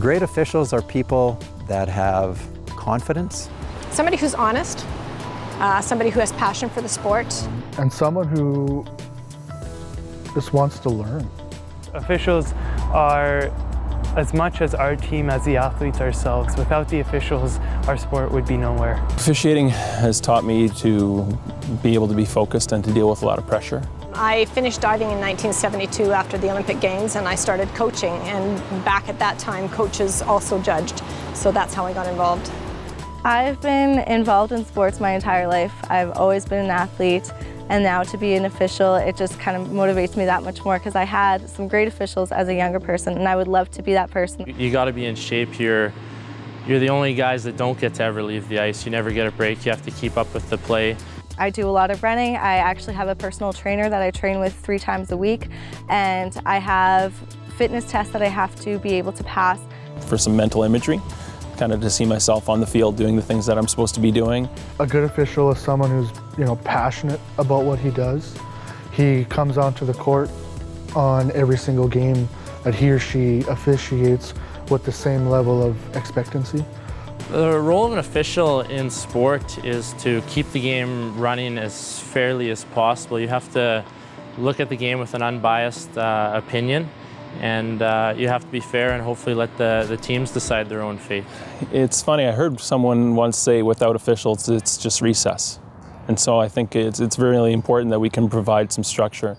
Great officials are people that have confidence. Somebody who's honest, somebody who has passion for the sport. And someone who just wants to learn. Officials are as much as our team as the athletes ourselves. Without the officials, our sport would be nowhere. Officiating has taught me to be able to be focused and to deal with a lot of pressure. I finished diving in 1972 after the Olympic Games, and I started coaching, and back at that time coaches also judged, so that's how I got involved. I've been involved in sports my entire life. I've always been an athlete, and now to be an official, it just kind of motivates me that much more because I had some great officials as a younger person, and I would love to be that person. You got to be in shape. You're the only guys that don't get to ever leave the ice. You never get a break. You have to keep up with the play. I do a lot of running. I actually have a personal trainer that I train with 3 times a week, and I have fitness tests that I have to be able to pass. For some mental imagery, kind of to see myself on the field doing the things that I'm supposed to be doing. A good official is someone who's, passionate about what he does. He comes onto the court on every single game that he or she officiates with the same level of expectancy. The role of an official in sport is to keep the game running as fairly as possible. You have to look at the game with an unbiased opinion, and you have to be fair and hopefully let the teams decide their own fate. It's funny, I heard someone once say without officials it's just recess. And so I think it's really important that we can provide some structure.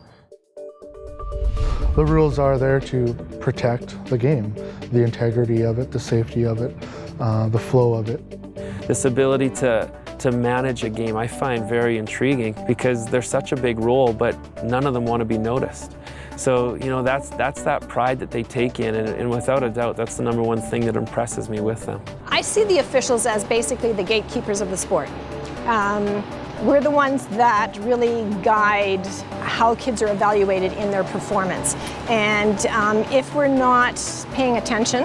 The rules are there to protect the game, the integrity of it, the safety of it, the flow of it. This ability to manage a game I find very intriguing because they're such a big role, but none of them want to be noticed. So, that's that pride that they take in, and without a doubt, that's the number one thing that impresses me with them. I see the officials as basically the gatekeepers of the sport. We're the ones that really guide how kids are evaluated in their performance. And if we're not paying attention,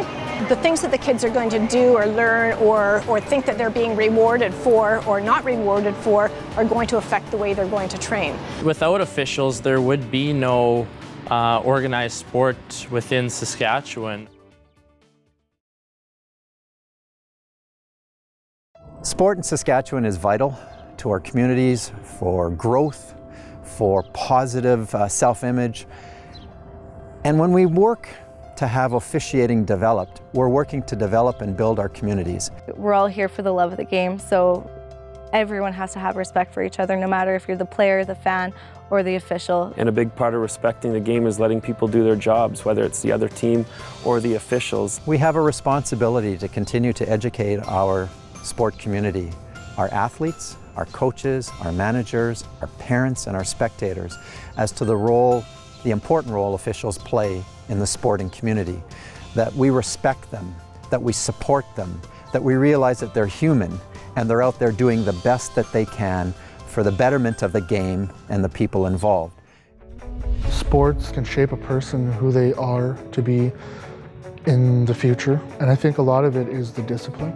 the things that the kids are going to do or learn or think that they're being rewarded for or not rewarded for are going to affect the way they're going to train. Without officials, there would be no organized sport within Saskatchewan. Sport in Saskatchewan is vital to our communities for growth, for positive self-image. And when we work to have officiating developed, we're working to develop and build our communities. We're all here for the love of the game, so everyone has to have respect for each other, no matter if you're the player, the fan, or the official. And a big part of respecting the game is letting people do their jobs, whether it's the other team or the officials. We have a responsibility to continue to educate our sport community, our athletes, our coaches, our managers, our parents, and our spectators as to the important role officials play in the sporting community. That we respect them, that we support them, that we realize that they're human and they're out there doing the best that they can for the betterment of the game and the people involved. Sports can shape a person who they are to be in the future, and I think a lot of it is the discipline.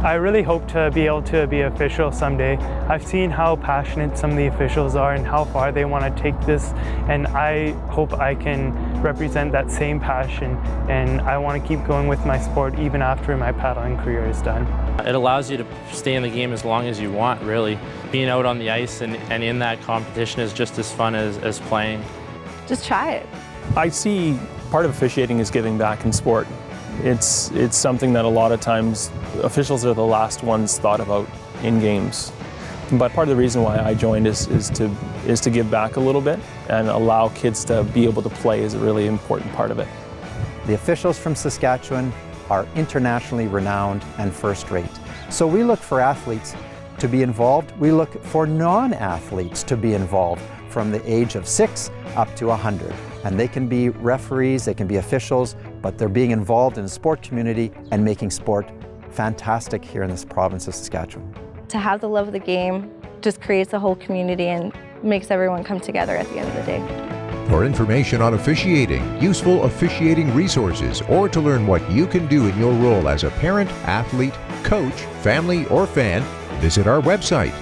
I really hope to be able to be official someday. I've seen how passionate some of the officials are and how far they want to take this, and I hope I can represent that same passion, and I want to keep going with my sport even after my paddling career is done. It allows you to stay in the game as long as you want, really. Being out on the ice and in that competition is just as fun as playing. Just try it. I see part of officiating is giving back in sport. It's something that a lot of times officials are the last ones thought about in games. But part of the reason why I joined is to give back a little bit and allow kids to be able to play is a really important part of it. The officials from Saskatchewan are internationally renowned and first rate. So we look for athletes to be involved. We look for non-athletes to be involved from the age of 6 up to 100. And they can be referees, they can be officials, but they're being involved in the sport community and making sport fantastic here in this province of Saskatchewan. To have the love of the game just creates a whole community and makes everyone come together at the end of the day. For information on officiating, useful officiating resources, or to learn what you can do in your role as a parent, athlete, coach, family, or fan, visit our website